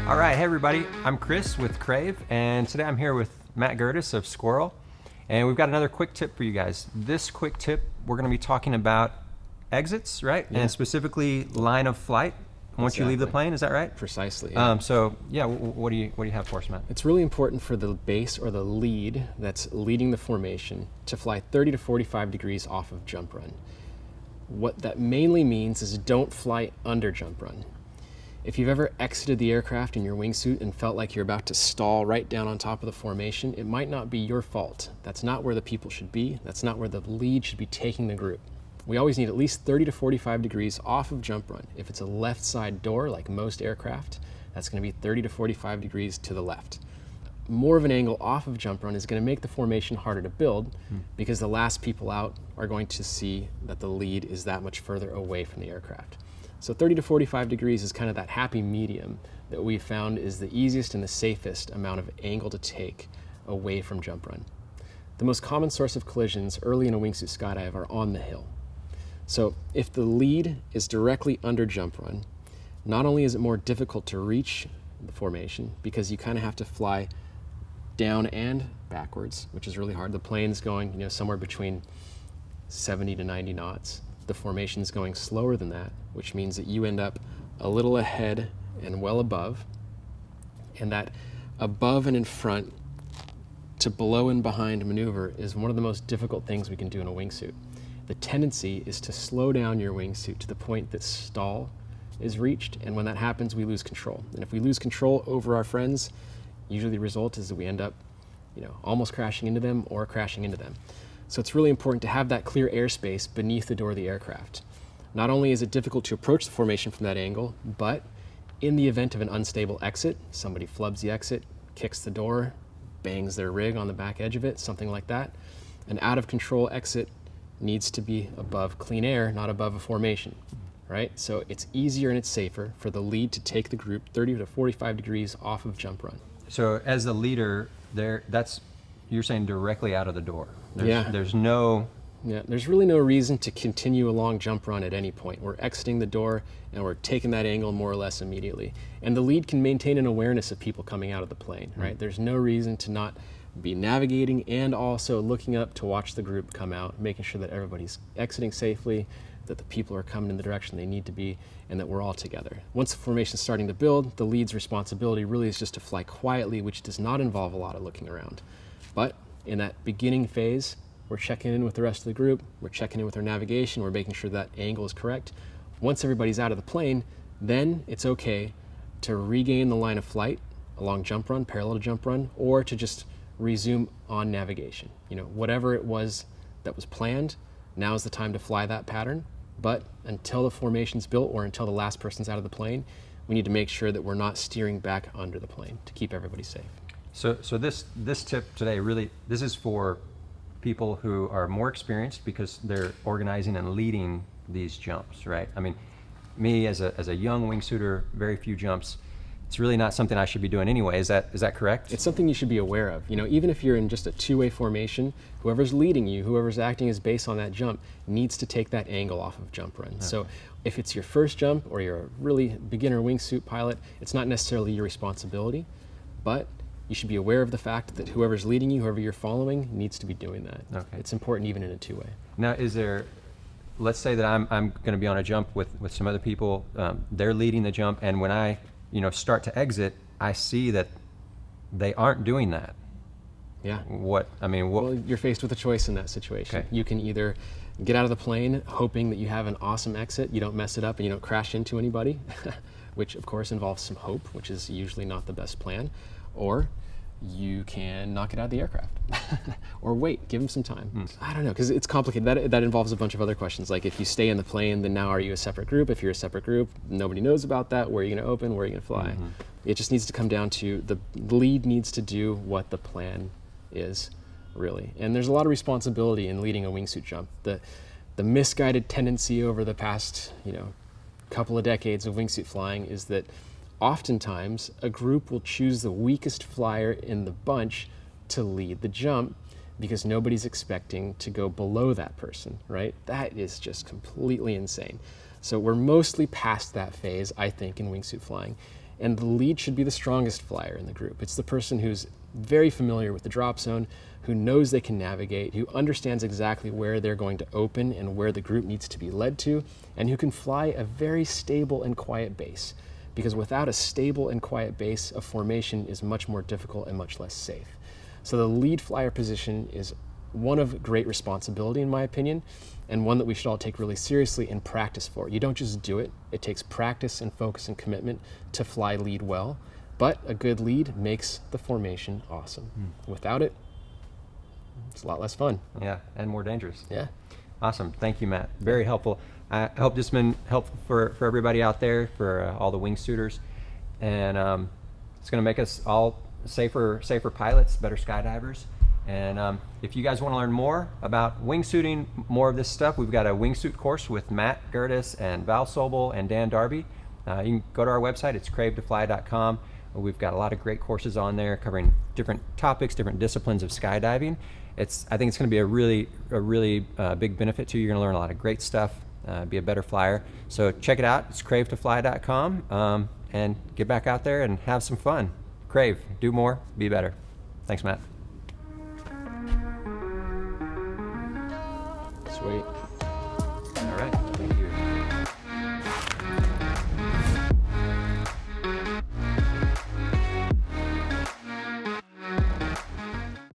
All right, hey everybody, I'm Chris with Krāv, and today I'm here with Matt Gerdes of Squirrel, and we've got another quick tip for you guys. This quick tip, we're going to be talking about exits, right? Yeah. And specifically line of flight once you leave the plane, is that right? Precisely. Yeah. What do you have for us, Matt? It's really important for the base or the lead that's leading the formation to fly 30 to 45 degrees off of jump run. What that mainly means is don't fly under jump run. If you've ever exited the aircraft in your wingsuit and felt like you're about to stall right down on top of the formation, it might not be your fault. That's not where the people should be. That's not where the lead should be taking the group. We always need at least 30 to 45 degrees off of jump run. If it's a left side door, like most aircraft, that's going to be 30 to 45 degrees to the left. More of an angle off of jump run is going to make the formation harder to build because the last people out are going to see that the lead is that much further away from the aircraft. So 30 to 45 degrees is kind of that happy medium that we found is the easiest and the safest amount of angle to take away from jump run. The most common source of collisions early in a wingsuit skydive are on the hill. So if the lead is directly under jump run, not only is it more difficult to reach the formation because you kind of have to fly down and backwards, which is really hard. The plane's going, somewhere between 70 to 90 knots. The formation's going slower than that, which means that you end up a little ahead and well above, and that above and in front to below and behind maneuver is one of the most difficult things we can do in a wingsuit. The tendency is to slow down your wingsuit to the point that stall is reached, and when that happens, we lose control. And if we lose control over our friends, usually the result is that we end up, almost crashing into them or crashing into them. So it's really important to have that clear airspace beneath the door of the aircraft. Not only is it difficult to approach the formation from that angle, but in the event of an unstable exit, somebody flubs the exit, kicks the door, bangs their rig on the back edge of it, something like that, an out of control exit needs to be above clean air, not above a formation, right? So it's easier and it's safer for the lead to take the group 30 to 45 degrees off of jump run. So as the leader, you're saying directly out of the door. There's really no reason to continue along jump run at any point. We're exiting the door and we're taking that angle more or less immediately. And the lead can maintain an awareness of people coming out of the plane, right? There's no reason to not be navigating and also looking up to watch the group come out, making sure that everybody's exiting safely, that the people are coming in the direction they need to be, and that we're all together. Once the formation's starting to build, the lead's responsibility really is just to fly quietly, which does not involve a lot of looking around. But in that beginning phase, we're checking in with the rest of the group, we're checking in with our navigation, we're making sure that angle is correct. Once everybody's out of the plane, then it's okay to regain the line of flight along jump run, parallel to jump run, or to just resume on navigation. Whatever it was that was planned, now's the time to fly that pattern. But until the formation's built or until the last person's out of the plane, we need to make sure that we're not steering back under the plane to keep everybody safe. So this tip today this is for people who are more experienced because they're organizing and leading these jumps, right? I mean, me as a young wingsuiter, very few jumps. It's really not something I should be doing anyway. Is that correct? It's something you should be aware of. Even if you're in just a two-way formation, whoever's leading you, whoever's acting as base on that jump, needs to take that angle off of jump run. Okay. So if it's your first jump or you're a really beginner wingsuit pilot, it's not necessarily your responsibility, but you should be aware of the fact that whoever's leading you, whoever you're following, needs to be doing that. Okay. It's important even in a two-way. Now, let's say that I'm going to be on a jump with some other people, they're leading the jump, and when I start to exit, I see that they aren't doing that. Yeah. Well, you're faced with a choice in that situation. Okay. You can either get out of the plane hoping that you have an awesome exit, you don't mess it up and you don't crash into anybody, which of course involves some hope, which is usually not the best plan, or you can knock it out of the aircraft or wait, give them some time. I don't know, because it's complicated. That involves a bunch of other questions. Like if you stay in the plane, then now are you a separate group? If you're a separate group, nobody knows about that. Where are you going to open? Where are you going to fly? It just needs to come down to the lead needs to do what the plan is, really. And there's a lot of responsibility in leading a wingsuit jump. The misguided tendency over the past, couple of decades of wingsuit flying is that oftentimes a group will choose the weakest flyer in the bunch to lead the jump because nobody's expecting to go below that person, right? That is just completely insane. So we're mostly past that phase, I think, in wingsuit flying. And the lead should be the strongest flyer in the group. It's the person who's very familiar with the drop zone, who knows they can navigate, who understands exactly where they're going to open and where the group needs to be led to, and who can fly a very stable and quiet base. Because without a stable and quiet base, a formation is much more difficult and much less safe. So the lead flyer position is one of great responsibility, in my opinion, and one that we should all take really seriously and practice for. You don't just do it. It takes practice and focus and commitment to fly lead well, but a good lead makes the formation awesome. Without it, it's a lot less fun. Yeah, and more dangerous. Yeah. Awesome. Thank you, Matt. Very helpful. I hope this has been helpful for everybody out there, for all the wingsuiters. And it's going to make us all safer pilots, better skydivers. And if you guys want to learn more about wingsuiting, more of this stuff, we've got a wingsuit course with Matt Gerdes and Val Sobel and Dan Darby. You can go to our website. It's kravetofly.com. We've got a lot of great courses on there covering different topics, different disciplines of skydiving. I think it's going to be a really big benefit to you. You're going to learn a lot of great stuff, be a better flyer. So check it out. It's kravetofly.com, and get back out there and have some fun. Krāv, do more, be better. Thanks, Matt. Sweet.